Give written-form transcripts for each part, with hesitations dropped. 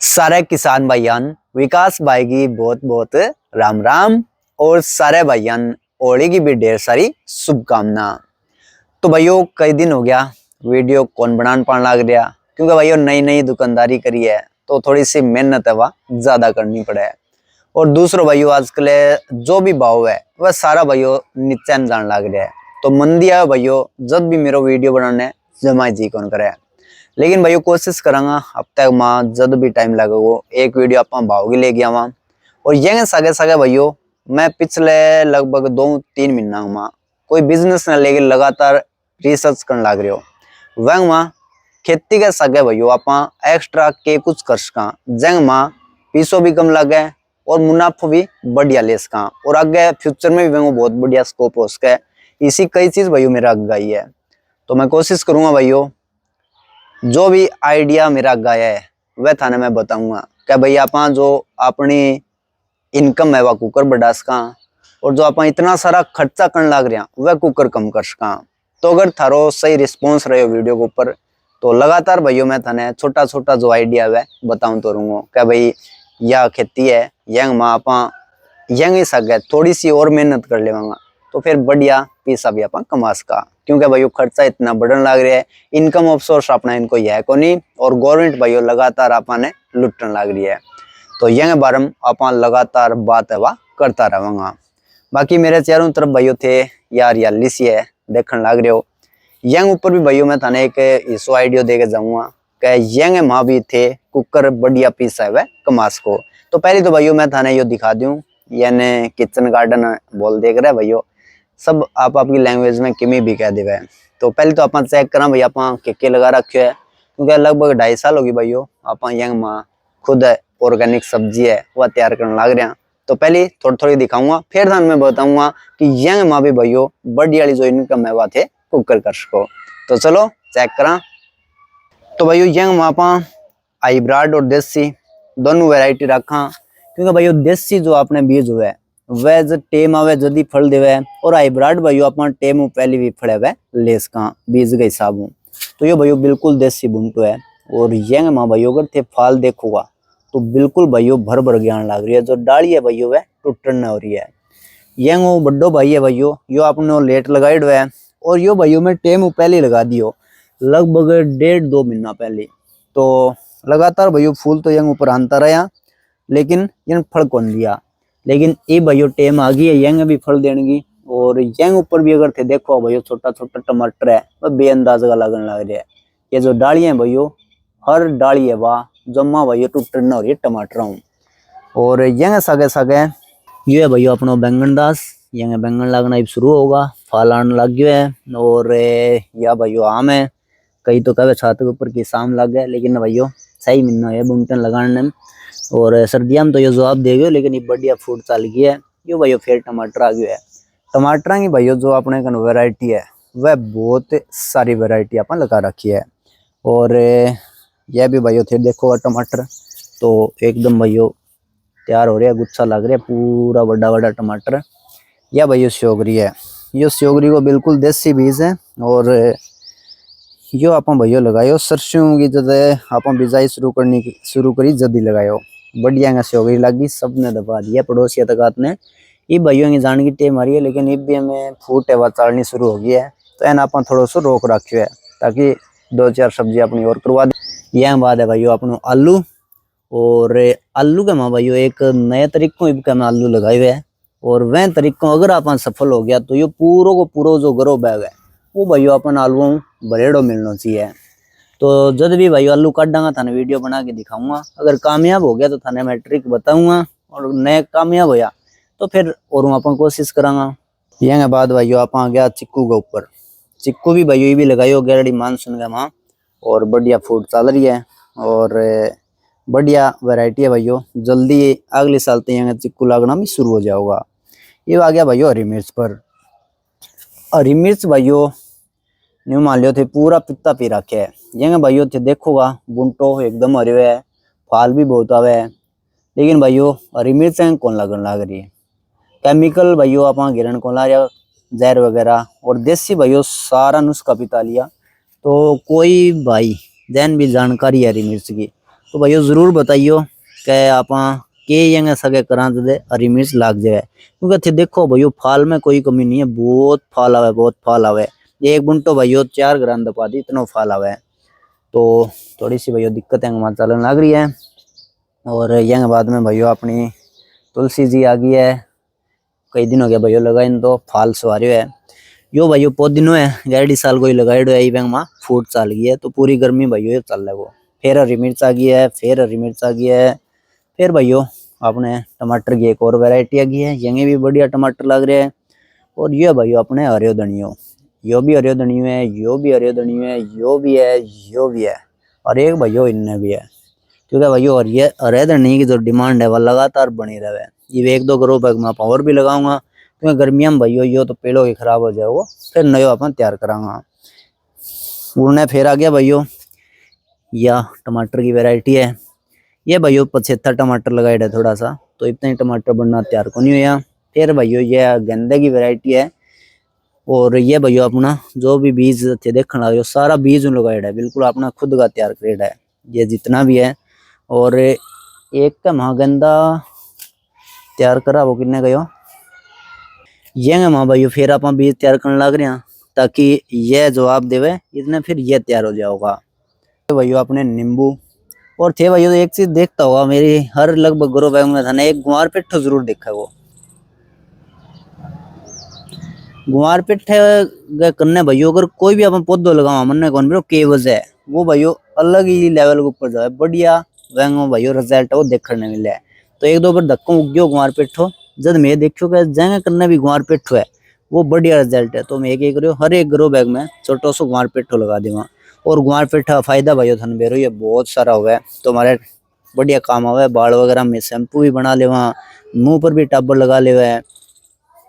सारे किसान भाईयान विकास भाई की बहुत बहुत राम राम। और सारे भाईयान होली की भी ढेर सारी शुभकामना। तो भाइयों कई दिन हो गया वीडियो कौन बनाने पाने लग गया, क्योंकि भाइयों नई नई दुकानदारी करी है तो थोड़ी सी मेहनत है वह ज्यादा करनी पड़े है। और दूसरों भाइयों आजकल जो भी भाव है वह सारा भाइयों नीचे जान लग रहा है। तो मंदी है भाइयों, जब भी मेरा वीडियो बनाने जमा जी कौन करे। लेकिन भाइयों कोशिश करांगा अब तक माँ जब भी टाइम लगेगा एक वीडियो आप भाव की लेके आवा। और ये सगे सगे भाइयों मैं पिछले लगभग 2-3 महीना माँ कोई बिजनेस न लेके लगातार रिसर्च करने लग रहे हो। वह माँ खेती के सगे भाइयों आप एक्स्ट्रा के कुछ कर सका, जंग माँ पीसो भी कम लगे और मुनाफा भी बढ़िया ले सका। और आगे फ्यूचर में भी बहुत बढ़िया स्कोप हो सके। इसी कई चीज भाइयों मेरा आगे आई है। तो मैं कोशिश करूंगा भाइयों जो भी आइडिया मेरा गाया है वह थाने मैं बताऊंगा क्या भाई आप जो अपनी इनकम है वह कुकर बढ़ा सका, और जो आप इतना सारा खर्चा करने लग रहे हैं वह कुकर कम कर सका। तो अगर थारो सही रिस्पॉन्स रहे वीडियो के ऊपर तो लगातार भाइयों मैं थाने छोटा छोटा जो आइडिया है बताऊं तो रहूंगा क्या भाई यह खेती है यंग माँ आप यंग ही सके थोड़ी सी और मेहनत कर लेवांगा तो फिर बढ़िया पैसा भी आप कमा सका। क्योंकि भाइयों खर्चा इतना बढ़ने लग रहा है, इनकम ऑफ सोर्स अपना इनको यह को नहीं, और गवर्नमेंट भाइयों लगातार आपने लुटने लग रही है। तो यंग बारे में आप लगातार बात है वह करता रहूंगा। बाकी मेरे चारों तरफ भाइयों थे यार हरियाली सी है देखने लग रहे हो। यंग ऊपर भी भाइयों मैं थाने एक इसो आइडियो दे के जाऊंगा कि यंग माँ भी थे कुकर बढ़िया पीस है वह कमास को। तो पहले तो भाइयों मैं थाने यो दिखा दूं यानी किचन गार्डन बोल देख रहे भाइयों, सब आप आपकी लैंग्वेज में किमी भी कह देवे। तो पहले तो आप चेक करा भाई आप के लगा रखे है, क्योंकि लगभग 2.5 साल होगी भाइयों आप यंग माँ खुद ऑर्गेनिक सब्जी है वह तैयार करने लग रहे हैं। तो पहले थोड़ी थोड़ी दिखाऊंगा फिर थान मैं बताऊंगा कि यंग माँ भी भाइयों बढ़िया वाली जो इनकम है वह थे कुकर कर सको। तो चलो चेक करा। तो भाइयों यंग माँ आप हाइब्रिड और देसी दोनों वैरायटी रखा, क्योंकि भाइयों देसी जो आपने बीज हुआ है वह जो टेम आवे जल्दी फल देवे, और हाइब्रिड भाइयों अपन टेम पहले भी फड़े हुए लेस का बीज के हिसाब। तो ये भाइयों बिल्कुल देसी बुंटो है। और यंग माँ भाइयों अगर थे फाल देखूंगा तो बिल्कुल भाइयों भर भर ज्ञान लग रही है। जो डाली है भाइयों वह टूटन हो रही है। यंग वो बड्डो भाई है भाइयों यो आपने लेट लगाई है, और यो भाइयों में टेम पहले लगा दियो लगभग 1.5-2 महीना पहले। तो लगातार भाइयों फूल तो यंग ऊपर आनता रहा लेकिन यंग फल कौन दिया। लेकिन ये भाइयों टेम आ गई है यंग भी फल देने। और यंग ऊपर भी अगर थे देखो भाइयों छोटा छोटा टमाटर है वह बेअंदाज का लगने लग रहा है। ये जो डाली है भाइयों हर डाली है वाह जमा भाइयों टूट न हो रही है टमाटर। और यंग सगे सगे ये है भाइयों अपना बैंगन दास यंग बैंगन लगना शुरू होगा, फल आने लग गया है। और या भाइयों आम है, कई तो कहे छात के ऊपर की शाम लग गए, लेकिन भाइयों सही महीना है बुमटन लगाने में। और सर्दियों में तो ये जवाब दे गए, लेकिन ये बढ़िया फूट चल गया है। यो भाइयों फिर टमाटर आ गया है। टमाटर की भाइयों जो अपने वेराइटी है वह बहुत सारी वेराइटी अपन लगा रखी है। और यह भी भाइयों थे देखो टमाटर तो एकदम भाइयों तैयार हो रहा है, गुच्छा लग रहा है पूरा बड़ा बड़ा टमाटर। यह भाइयों स्योगरी है, ये स्योगरी को बिल्कुल देसी बीज है। और यो आप भाइयों लगायो सरसों की जद आप बिजाई शुरू करी जल्दी लगायो बढ़िया स्योगरी लगी सबने दबा दिया पड़ोसी तक ने। ये भाइयों की जान की टेम आ रही है, लेकिन ये भी हमें फूट है वह चालनी शुरू हो गई है। तो एन आप थोड़ा सा रोक रखियो है ताकि 2-4 सब्जी अपनी और करवा दे। यह बात है भाइयों अपनों आलू। और आलू के माँ भाइयों एक नए तरीकों में आलू लगाए हुए है। और वह तरीकों अगर आप सफल हो गया तो ये पूरा को पूरा जो ग्रो बैग है वो भाइयों अपन आलू बरेड़ो मिलना चाहिए। तो जब भी भाइयों आलू काटांगा थाने वीडियो बना के दिखाऊंगा। अगर कामयाब हो गया तो थाने मैं ट्रिक बताऊंगा, और नए कामयाब होया तो फिर और अपन कोशिश करांगा। यह बाद भाइयों आप आ गया चिक्कू के ऊपर। चिक्कू भी भाइयों ये भी लगाइयो गैरडी मानसून का माँ, और बढ़िया फूट चल रही है। और बढ़िया वैरायटी है भाइयों, जल्दी अगले साल तो यहाँ चिक्कू लगना भी शुरू हो जाएगा। ये आ गया भाइयों हरी मिर्च पर। हरी मिर्च भाइयों न्यू मान लियो थे पूरा पित्ता पी रखे है। यंग भाइयों थे देखोगा बुंटो एकदम हरे है, फाल भी बहुत आवे है। लेकिन भाइयों हरी मिर्च कौन लगन लग रही है, केमिकल भाइयों आप गिरन को ला रहा जहर वगैरह। और देसी भाइयों सारा नुस्खा पिता लिया। तो कोई भाई जैन भी जानकारी है हरी मिर्च की तो भाइयों जरूर बताइयो कि आप के यंग सगे करा दे हरी मिर्च लाग जाए, क्योंकि थे देखो भाइयों फाल में कोई कमी नहीं है, बहुत फाल आवे, बहुत फाल आवे। एक बुंटो भाइयों 4 ग्राम दपा दी इतना फाल आवे। तो थोड़ी सी भाइयों दिक्कत है चलन लग रही है। और यंग बाद में भाइयों अपनी तुलसी जी आ गई है, कई दिन हो गया भाइयों लगाई तो फाल सवारियो है। यो भाइयों बहुत दिनों है 11 साल को ही लगाइडो है, बैंक में फूट चाल गई है, तो पूरी गर्मी भाइयों ये चल रहा है। वो फिर हरी मिर्च आ गई है, फिर हरी मिर्च आ गई है, फिर भाइयों अपने टमाटर की एक और वैरायटी आ गई है, यंगे भी बढ़िया टमाटर लग रहे हैं। और ये भाइयों अपने हरियो धनियो, यो भी हरियो धनियो है, यो भी हरियो धनियो है, यो भी है, यो भी है, और एक भाइयों इनने भी है। क्योंकि भाइयों हरे धनिया की जो डिमांड है वह लगातार बनी रहे। ये 1-2 ग्रो बैग में और भी लगाऊंगा, क्योंकि गर्मियों में भाइयों यो तो पेड़ों के खराब हो जाए, वो फिर नयो अपन तैयार करांगा। उड़ने फिर आ गया भाइयों या टमाटर की वैरायटी है। ये भाइयों 75 टमाटर लगाए है थोड़ा सा, तो इतना ही टमाटर बनना तैयार को नहीं हुआ। फिर भाइयों ये गेंदे की वैरायटी है। और ये भाइयों अपना जो भी बीज थे देखने लगे सारा बीज लगाया है, बिल्कुल अपना खुद का तैयार करेड़ा है ये जितना भी है। और एक का महागंदा तैयार करा वो किन्ने गयो ये माँ भाइयों फिर आप बीज तैयार करने लग रहे हैं, ताकि ये जवाब देवे इतने फिर ये तैयार हो जाओगा। तो भाइयों अपने नींबू और थे भाइयों तो एक चीज देखता होगा मेरी हर लगभग ग्रो बैग में था ना, एक गुआर पिट्ठो जरूर देखा। वो गुआर पिट्ठे करने भाइयों अगर कोई भी अपन पौधो लगावा मन कौन भी के वजह है वो भाइयों अलग ही लेवल के ऊपर जाए बढ़िया वैंगो भाइयों रिजल्ट वो देखने मिले है। तो 1-2 बार धक्को उग्यो गुआर पिट्ठो, जब मैं देखियो कि जंग करने भी गुआर पिट्ठो है वो बढ़िया रिजल्ट है, तो मैं एक करो हर एक ग्रो बैग में छोटो सो गुआर पिट्ठो लगा दूंगा। और गुआर पिट्ठा फायदा भाइयों थाने बेरो ये बहुत सारा हुआ, तो हमारे बढ़िया काम आवे। बाल वगैरह में शैम्पू भी बना ले, मुंह पर भी टाबर लगा ले।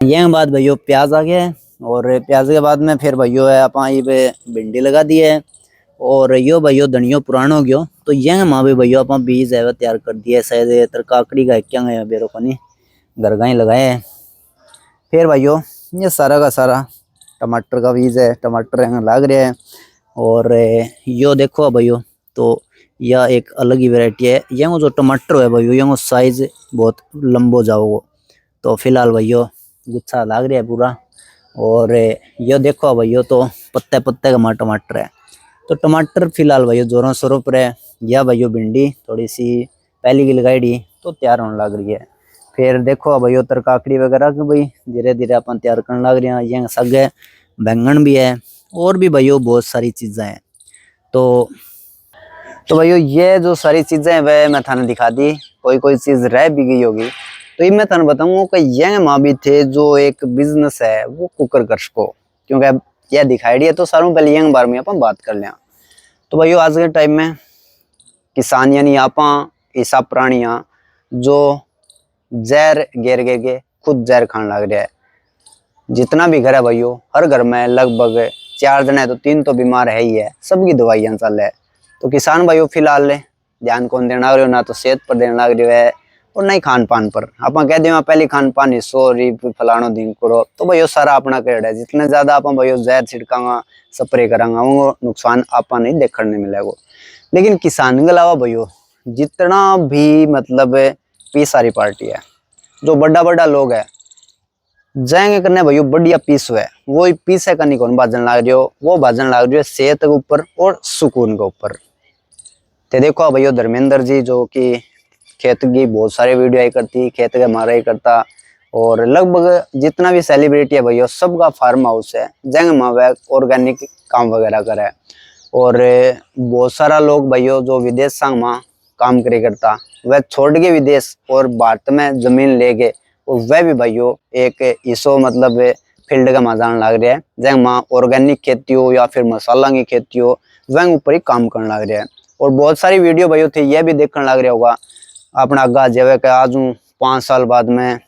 यह बाद भाइयों प्याज आ गया है, और प्याज के बाद में फिर भाइयों है आप ये भिंडी लगा दी है। और यो भाइयों धनियो पुराना हो गयो, तो यह माँ भी भाइयों आप बीज है तैयार कर दिया शायद तरकाकड़ी का क्या है बेरो को नहीं घर का ही लगाए है। फिर भाइयों ये सारा का सारा टमाटर का बीज है, टमाटर यहाँ लाग रहे हैं। और यो देखो भाइयों तो यह एक अलग ही वैरायटी है, यह जो टमाटर है भाइयों यह साइज बहुत लंबो जाओ। तो फिलहाल भाइयों गुच्छा लाग रहा है पूरा। और ये देखो भाइयों तो पत्ते पत्ते का टमाटर है, तो टमाटर फिलहाल भाइयों जोरों शोरों पर है। या भाइयों भिंडी थोड़ी सी पहली की लगाई दी तो तैयार होने लग रही है। फिर देखो भाइयों तरकाकड़ी वगैरह की भाई धीरे धीरे अपन तैयार करने लग रहे हैं। ये सग है, बैंगन भी है, और भी भाइयों बहुत सारी चीज़ें हैं। तो भाइयों ये जो सारी चीज़ें हैं वह मैं थाने दिखा दी, कोई कोई चीज़ रह भी गई होगी तो ये मैं थाने बताऊंगा कि यह माँ भी थे जो एक बिजनेस है वो कुकर कर सको, क्योंकि यह दिखाई है। तो सारों पहले यंग बार में अपन बात कर लें। तो भाइयों आज के टाइम में किसान यानी आप ऐसा प्राणियां जो जहर घेर घेर के खुद जहर खाने लग रहा है। जितना भी घर है भाइयों हर घर में लगभग 4 जने तो 3 तो बीमार है ही है, सबकी दवाइयां चल है। तो किसान भाइयों फिलहाल ध्यान कौन देना रहे हो, ना तो सेहत पर देना लग रहे है और नहीं खान पान पर। आप कह दें पहले खान पान हिस्सो फलानो दिन करो, तो भाइयों सारा अपना करेड़ है। जितने ज्यादा आप भाइयों जहर छिड़कांगा स्प्रे करांगा वो नुकसान आप नहीं देखने मिलेगा। लेकिन किसान के अलावा भाइयों जितना भी मतलब पी सारी पार्टी है जो बड़ा बड़ा लोग है जाएंगे करने भाइयों बढ़िया पीस हुआ है, वो पीस है करनी कौन भाजन लग रही हो, वो भाजन लग रही है सेहत के ऊपर और सुकून के ऊपर। तो देखो भाइयों धर्मेंद्र जी जो कि खेत की बहुत सारे वीडियो आई करती, खेत के मारा ही करता, और लगभग जितना भी सेलिब्रिटी है भाइयों सबका फार्म हाउस है जंग में ऑर्गेनिक काम वगैरह करे। और बहुत सारा लोग भाइयों जो विदेश संग में काम करे करता वह छोड़ के विदेश और भारत में जमीन ले गए, और वह भी भाइयों एक इसो मतलब फील्ड का मजान लग रहा है जंग में ऑर्गेनिक खेती हो या फिर मसाला की खेती हो वह ऊपर ही काम करने लग रहा है। और बहुत सारी वीडियो भाइयों थे यह भी देखने लग रहा होगा अपना आगा जेवे के आज 5 साल बाद में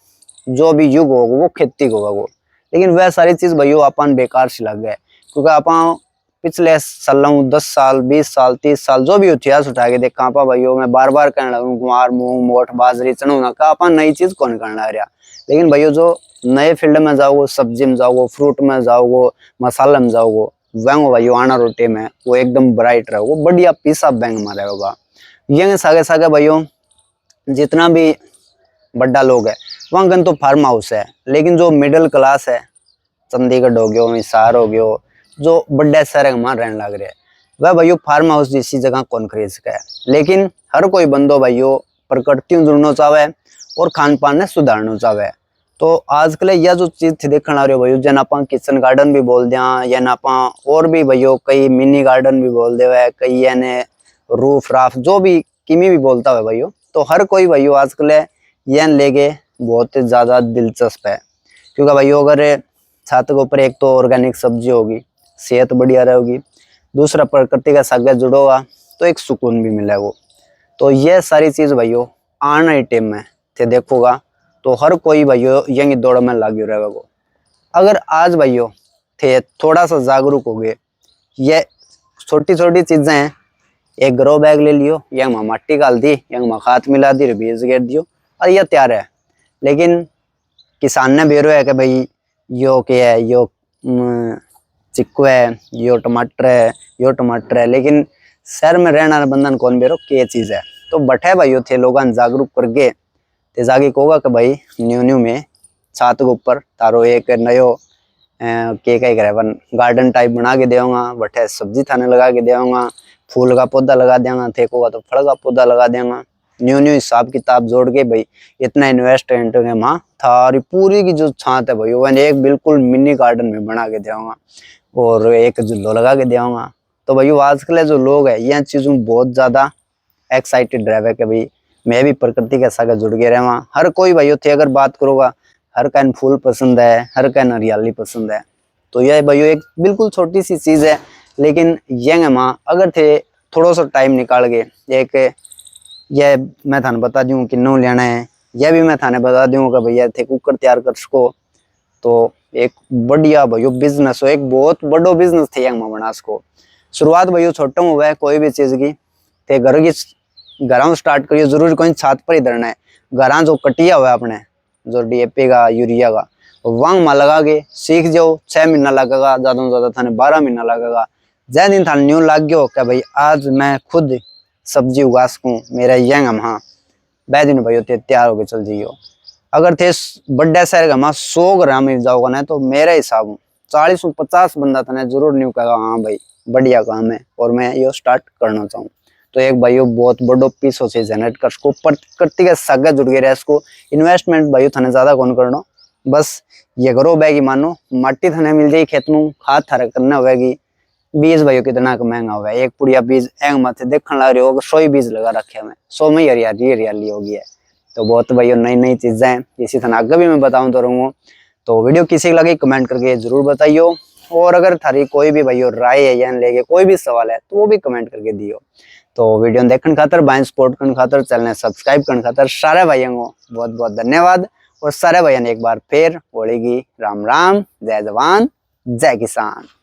जो भी युग होगा वो खेती को होगा। लेकिन वह सारी चीज भाइयों अपन बेकार सी लग गए, क्योंकि अपन पिछले सालों 10 साल 20 साल 30 साल जो भी इतिहास उठा के देखा आप भाइयों मैं बार बार कहने लगूँ गुआर मूंग मोठ बाजरी चना का अपन नई चीज कौन करना रहा। लेकिन भाइयों जो नए फील्ड में जाओगे, सब्जी में जाओगे, फ्रूट में जाओगे, मसाला में जाओगे, वह भाइयों आना रोटी में वो एकदम ब्राइट रहोगे, बढ़िया पीसा बैंक में रहेगा। ये सागे सागे भाइयों जितना भी बड़ा लोग है वहाँ गन तो फार्म हाउस है, लेकिन जो मिडिल क्लास है, चंडीगढ़ हो गयो, हिसार हो गयो, जो बड़े शहर में रहने लग रहे हैं, वह भाइयों फार्म हाउस जैसी जगह कौन खरीद सके। लेकिन हर कोई बंदो भाइयों प्रकृति जुड़ना चाहे और खान पान ने सुधारना चाहे। तो आजकल यह जो चीज थी देखने आ रही हो भाइयों, जन आप किचन गार्डन भी बोल दिया, या ना आप और भी भाइयों कई मिनी गार्डन भी बोल दे, कई यानी रूफ राफ जो भी किमी भी बोलता है भाइयों। तो हर कोई भाइयों आजकल यह लेके बहुत ज्यादा दिलचस्प है, क्योंकि भाइयों अगर छत के ऊपर एक तो ऑर्गेनिक सब्जी होगी, सेहत बढ़िया रहेगी, दूसरा प्रकृति का साथ जुड़ोगा तो एक सुकून भी मिलेगा वो। तो ये सारी चीज भाइयों आने टाइम में थे देखोगा तो हर कोई भाइयों यही दौड़ में लगे रहेगा। अगर आज भाइयों थे थोड़ा सा जागरूक हो गए, ये छोटी छोटी चीजें हैं, एक ग्रो बैग ले लियो, यंग में मट्टी डाल दी, यंग में खाद मिला दी, बीज गिर दियो और यह तैयार है। लेकिन किसान ने बेरो है कि भाई यो क्या है, यो चिक्कू है, यो टमाटर है, लेकिन शहर में रहने वाला बंधन कौन बेरो के चीज है। तो बठे भाइयों थे लोग जागरूक करके ते जाके कहोगा कि भाई न्यू न्यू में छत के ऊपर तारो एक नयो के कई करे गार्डन टाइप बना के देऊंगा, बठे सब्जी थाने लगा के देऊंगा, फूल का पौधा लगा देंगा, थेकोगा तो फल का पौधा लगा देंगा। न्यू न्यू हिसाब किताब जोड़ के भाई इतना इन्वेस्टमेंट है वहाँ थारी पूरी की जो छात है भाई वो एक बिल्कुल मिनी गार्डन में बना के देऊंगा और एक झूलो लगा के देऊंगा। तो भाई आजकल जो लोग है यह चीजों बहुत ज्यादा एक्साइटेड रहे कि भाई मैं भी प्रकृति के साथ जुड़ के रहा। हर कोई भाइयों थे अगर बात करूँगा, हर कन फूल पसंद है, हर कन हरियाली पसंद है। तो यह भाइयों एक बिल्कुल छोटी सी चीज है, लेकिन यंग माँ अगर थे थोड़ा सा टाइम निकाल के एक यह मैं थाने बता दूँ कि नो लेना है, यह भी मैं थाने बता दूँ कि भैया थे कुकर तैयार कर सको तो एक बढ़िया भाइयों बिजनेस हो, एक बहुत बड़ो बिजनेस थे यंग माँ बना सको। शुरुआत भाइयों छोटा हुआ है कोई भी चीज की, थे घर की घरों स्टार्ट करियो, जरूरी कोई छत पर ही धरना है। घरा जो कटिया हुआ अपने जो डीएपी का यूरिया का वांग में लगा के सीख जाओ, 6 महीना लगेगा, ज्यादा से ज्यादा थाने 12 महीना लगेगा। जै दिन थाने न्यू लाग गयो कि भाई आज मैं खुद सब्जी उगा सकूं, मेरा यंग हम हाँ बह दिन भाई तैयार होके चल जाइयो। अगर थे बड़े शहर का हम 100 ग्राम मिल जाओगा ना तो मेरे हिसाब 40-50 बंदा थाने जरूर न्यू कहेगा हाँ भाई बढ़िया काम है और मैं ये स्टार्ट करना चाहूँ। तो एक भाइयों बहुत बड़ो पीस हो से जनरेट कर सको, प्रकृति के साथ जुड़ गए रहे इसको। इन्वेस्टमेंट भाइयों थाने ज्यादा कौन करना, बस ये करो बैगी मानो मट्टी थाने मिल जाए खेत में, खाद थारे करना होगी। बीज भाइयों कितना महंगा हुआ है, एक पुड़िया बीज एंग माथे देखने लग रहे हो 100 बीज लगा रखे हमें, 100 में हरियाली होगी है। तो बहुत भाइयों नई नई चीजें हैं, इसी थाने आगे भी मैं बताऊं तो रहूंगा। तो वीडियो किसी लगी कमेंट करके जरूर बताइयो, और अगर थारी कोई भी भाइयों राय है या लेके कोई भी सवाल है तो वो भी कमेंट करके दियो। तो वीडियो देखने खातर भाई सपोर्ट करने खातर चैनल सब्सक्राइब करने खातर सारे भाइयों को बहुत बहुत धन्यवाद। और सारे भाइयों ने एक बार फिर होली की राम राम, जय जवान जय किसान।